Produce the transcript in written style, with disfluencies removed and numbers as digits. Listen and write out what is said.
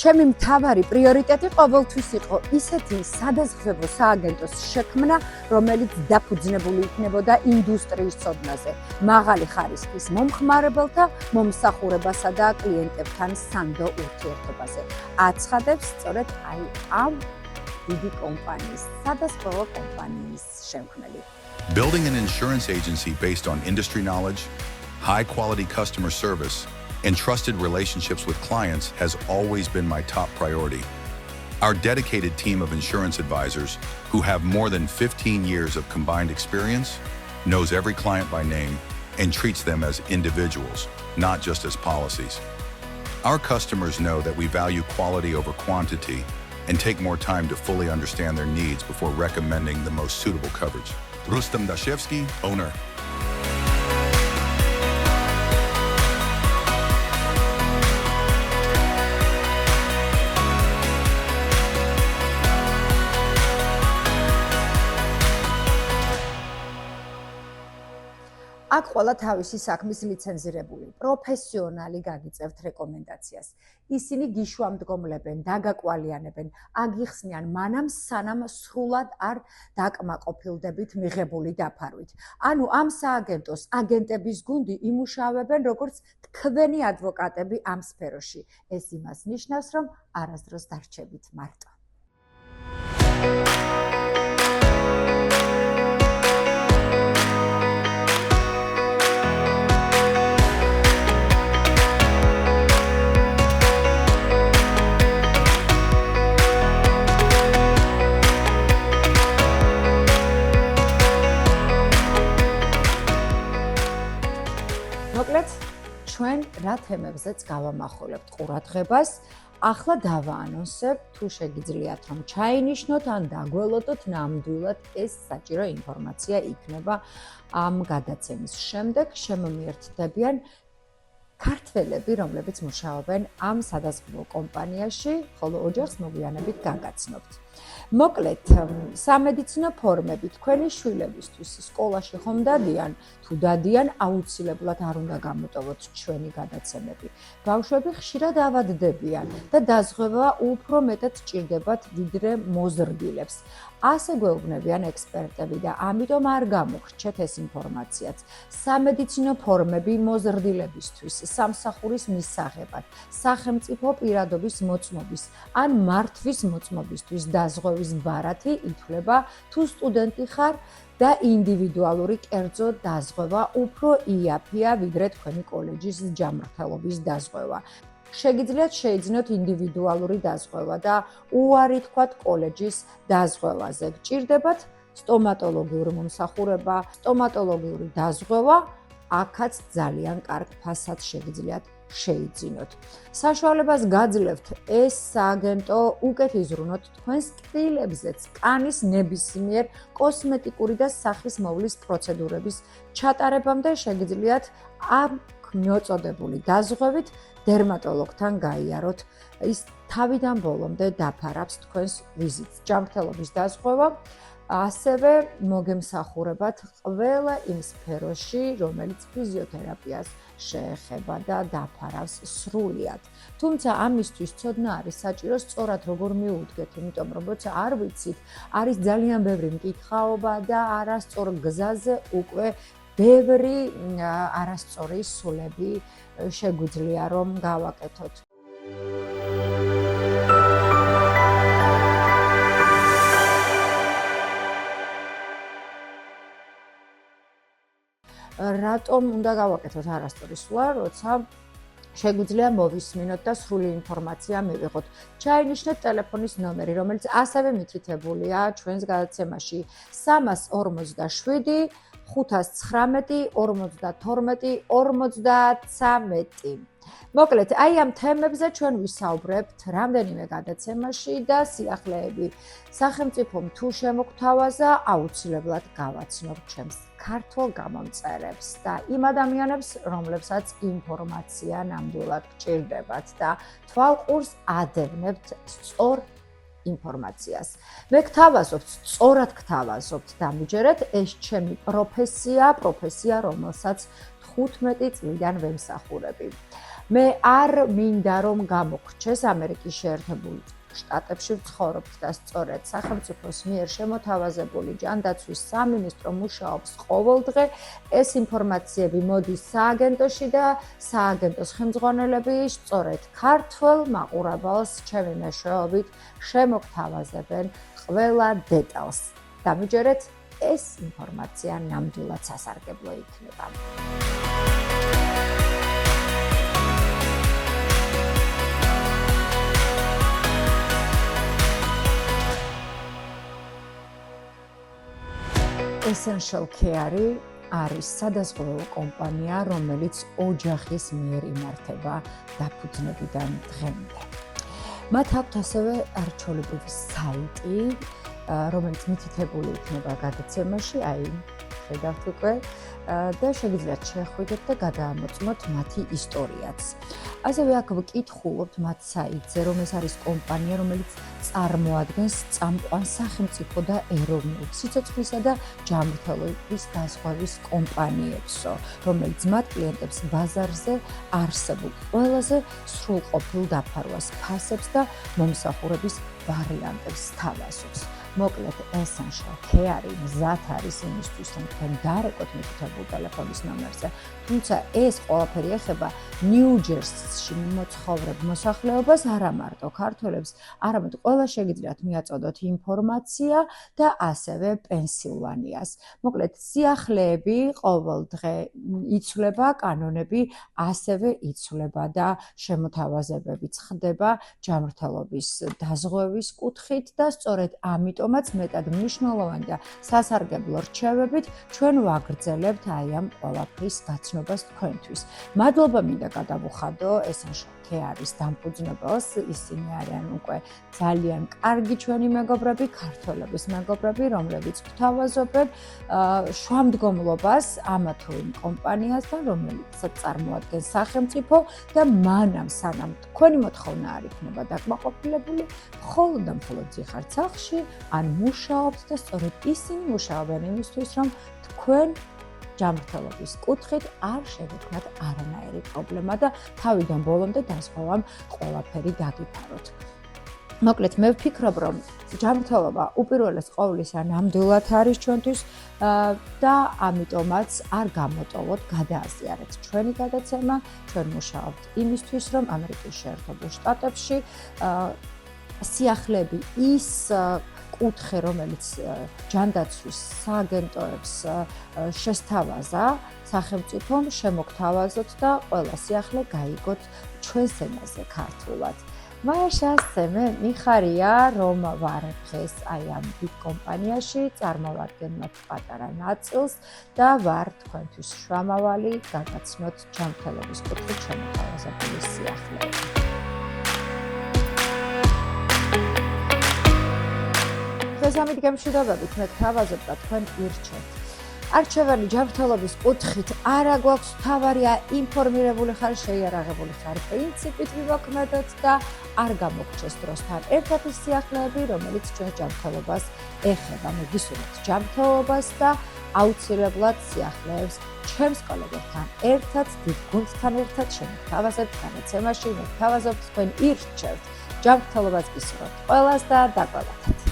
ჩემი მთავარი პრიორიტეტი ყოველთვის იყო ისეთი სადაზღვევო სააგენტოს შექმნა, რომელიც დაფუძნებული იქნებოდა ინდუსტრიის ცოდნაზე, მაღალი ხარისხის მომხმარებელთა მომსახურებასა და კლიენტებთან სანდო ურთიერთობაზე. აცხადებს სწორედ ამ დიდი კომპანიის, სადაზღვევო კომპანიის შემქმნელი. Building an insurance agency based on industry knowledge, high-quality customer service, and trusted relationships with clients has always been my top priority. Our dedicated team of insurance advisors, who have more than 15 years of combined experience, knows every client by name and treats them as individuals, not just as policies. Our customers know that we value quality over quantity and take more time to fully understand their needs before recommending the most suitable coverage. Rustam Dashevsky, owner. აქ ყველა თავისი საქმის ლიცენზირებული პროფესიონალი გაგიწევთ რეკომენდაციას. ისინი გიშვამდგომლებენ, დაგაკვალიანებენ, აგიხსნიან მანამ სანამ სრულად არ დაკმაყოფილდებით მიღებული დაფარვით. ანუ ამ სააგენტოს აგენტების გუნდი იმუშავებენ როგორც თქვენი ადვოკატები ამ სფეროში. ეს იმას ნიშნავს, რომ არასდროს დარჩებით მარტო. მოკლედ, ჩვენ რა თემებზეც გავამახვილებთ ყურადღებას. ახლა დავაანონსებ, თუ შეგიძლიათ რომ ჩაინიშნოთ ან დაგველოდოთ ნამდვილად ეს საჭირო ინფორმაცია იქნება ამ გადაცემის შემდეგ. შემომიერთდებიან ქართველები, რომლებიც მუშაობენ ამ სადაზღვევო კომპანიაში, ხოლო ოჯახს მოგვიანებით გაგაცნობთ. მოკლედ, სამედიცინო ფორმები თქვენი შვილებისთვის სკოლაში ხომ დადიან? თუ დადიან, აუცილებლად არ უნდა გამოტოვოთ ჩვენი გადაცემები. ბავშვები ხშირად ავადდებიან და დაზღვევა უფრო მეტად სჭირდებათ ვიდრე მოზრდილებს. ასე გვეუბნებიან ექსპერტები და ამიტომ არ გამოგრჩეთ ეს ინფორმაციაც. სამედიცინო ფორმები მოზრდილებისთვის, სამსახურის მისაღებად, სახელმწიფო პირადობის მოწმობის ან მართვის მოწმობისთვის დაზღვევის ბარათი ითვლება თუ სტუდენტი ხარ და ინდივიდუალური კერძო დაზღვევა უფრო იაფია ვიდრე თქვენი კოლეჯის ჯანმრთელობის დაზღვევა. შეგიძლიათ შეიძინოთ ინდივიდუალური დაზღვევა და უარი თქვათ კოლეჯის დაზღვევაზე. გჭირდებათ სტომატოლოგიური მომსახურება, სტომატოლოგიური დაზღვევა, აქაც ძალიან კარგ ფასად შეგიძლიათ შეიძინოთ. საშუალებას გაძლევთ ეს სააგენტო უკეთ იზრუნოთ თქვენს კბილებზეც კანის ნებისმიერ კოსმეტიკური და სახის მოვლის პროცედურების ჩატარებამდე შეგიძლიათ ამ მოწოდებული დაზღვევით დერმატოლოგთან გაიაროთ. ის თავიდან ბოლომდე დაფარავს თქვენს ვიზიტს. ჯანმრთელობის დაზღვევა ასევე მოგემსახურებათ ყველა იმ სფეროში, რომელიც ფიზიოთერაპიას შეეხება და დაფარავს სრულიად. თუმცა ამისთვის ცოდნა არის საჭირო სწორად როგორ მიუდგეთ, იმიტომ რომ როცა არ ვიცით, არის ძალიან ბევრი მკითხაობა და არასწორ გზაზე უკვე ბევრი არასწორი სულები შეგვიძლია რომ გავაკეთოთ. რატომ უნდა გავაკეთოთ არასწორი სულა, როცა შეგვიძლია მოვისმინოთ და სრული ინფორმაცია მივიღოთ. ჩაინიშნეთ ტელეფონის ნომერი, რომელიც ასევე მითითებულია ჩვენს გადაცემაში 347 519 52 53. მოკლედ, აი ამ თემებზე ჩვენ ვისაუბრებთ რამდენიმე გადაცემაში და სიახლეები სახელმწიფომ თუ შემოგთავაზა, აუცილებლად გავაცნობ ჩემს ქართულ გამომწერებს და იმ ადამიანებს, რომლებსაც ინფორმაცია ნამდვილად გჭირდებათ და თვალყურს ადევნებთ სწორ ინფორმაციას. მე გთავაზობთ, სწორად გთავაზობთ და მიჯერეთ, ეს ჩემი პროფესია, რომელსაც 15 წლიდან ვემსახურები. მე არ მინდა რომ გამოგრჩეს ამერიკის შეერთებული შტატებში ვცხოვრობთ და სწორედ სახელმწიფოს მიერ შემოთავაზებული ჯანდაცვის სამინისტრო მუშაობს ყოველდღე. ეს ინფორმაციები მოდის სააგენტოში და სააგენტოს ხელმძღვანელები სწორედ ქართველ მაყურებელს ჩემი მეშვეობით შემოგთავაზებენ ყველა დეტალს. დამიჯერეთ, ეს ინფორმაცია ნამდვილად სასარგებლო იქნება. Essential Care არის სადაზღვევო კომპანია, რომელიც ოჯახის მიერ იმართება დაფუძნებიდან დღემდე. მათ აქვთ ასევე არჩეულებრივი საიტი, რომელიც მითითებული იქნება გადაცემაში, ხედავთ უკვე და შეგიძლიათ შეხვიდეთ და გადაამოწმოთ მათი ისტორიაც. ასევე აქ ვკითხულობთ მათ საიტზე, რომ ეს არის კომპანია, რომელიც წარმოადგენს წამყვან სახელმწიფო და ეროვნულ სიცოცხლისა და ჯანმრთელობის დაზღვევის კომპანიებსო, რომელიც მათ კლიენტებს ბაზარზე არსებულ ყველაზე სრულყოფილ დაფარვას ფასებს და მომსახურების ვარიანტებს სთავაზობს. მოკლედ, Essential Care მზად არის იმისთვის, რომ თქვენ დარეკოთ მითითებულ ტელეფონის ნომერზე. თუმცა ეს ყველაფერი ეხება ნიუ-ჯერსიში მოცხოვრებ მოსახლეობას, არა მარტო ქართველებს, არამედ ყველა შეგიძლიათ მიაწოდოთ ინფორმაცია და ასევე პენსილვანიას. მოკლედ, სიახლეები ყოველდღე იცვლება, კანონები ასევე იცვლება და შემოთავაზებებიც ხდება ჯანმრთელობის დაზღვევის კუთხით და სწორედ ამიტომაც მეტად მნიშვნელოვანი და სასარგებლო რჩევებით ჩვენ ვაგრძელებთ ამ ყველაფრის გაცნობას თქვენთვის. მადლობა მინდა გადავუხადო Essential Care-ის დამფუძნებელს, ისინი არიან უკვე ძალიან კარგი ჩვენი მეგობრები, ქართველების მეგობრები, რომლებიც გვთავაზობენ შვამდგომლობას ამა თუ იმ კომპანიასთან, რომელიც წარმოადგენს სახელმწიფო და მანამ სანამ თქვენი მოთხოვნა არ იქნება დაკმაყოფილებული, მხოლოდ და მხოლოდ ძიხართ სახლში ან მუშაობთ და სწორედ ისინი მუშაობენ იმისთვის, რომ თქვენ ჯანმრთელობის კუთხით არ შეგექმნათ არანაირი პრობლემა და თავიდან ბოლომდე დაზღვევამ ყველაფერი გაგიფაროთ. მოკლედ, მე ვფიქრობ, რომ ჯანმრთელობა უპირველეს ყოვლისა ნამდვილად არის ჩვენთვის და ამიტომაც არ გამოტოვოთ, გადააზიარეთ ჩვენი გადაცემა. ჩვენ მუშაობთ იმისთვის, რომ ამერიკის შეერთებულ შტატებში სიახლეები ის კუთხე, რომელიც ჯანდაცვის სააგენტოებს შესთავაზა სახელმწიფომ, შემოგთავაზოთ და ყველა სიახლე გაიგოთ ჩვენს ენაზე ქართულად. მაშასე მე მიხარია, რომ ვარ დღეს ამ დიდ კომპანიაში, წარმოვადგენ მათ პატარა ნაწილს და ვარ თქვენთვის შრომავალი, გაგაცნოთ ჯანმრთელობის კუთხით შემოთავაზებული სიახლეები. ეს ამით გემშვიდობებით მე გთავაზობ და თქვენ ირჩევთ. არჩევანი ჯანმრთელობის კუთხით არა გვაქვს, თავარია ინფორმირებული ხარ, შეიარაღებული ხარ, პრინციპით ვიმოქმედოთ და არ გამოგრჩეს დროსთან ერთად ის სიახლეები, რომელიც ჩვენს ჯანმრთელობას ეხება. მე გისურვებთ ჯანმრთელობას და აუცილებლად სიახლეებს ჩემს კოლეგებთან ერთად, დიდ გუნდთან ერთად შემოგთავაზებთ განაცემაში, მე გთავაზობ თქვენ ირჩევთ. ჯანმრთელობას გისურვებთ ყველას და დაკვალათით.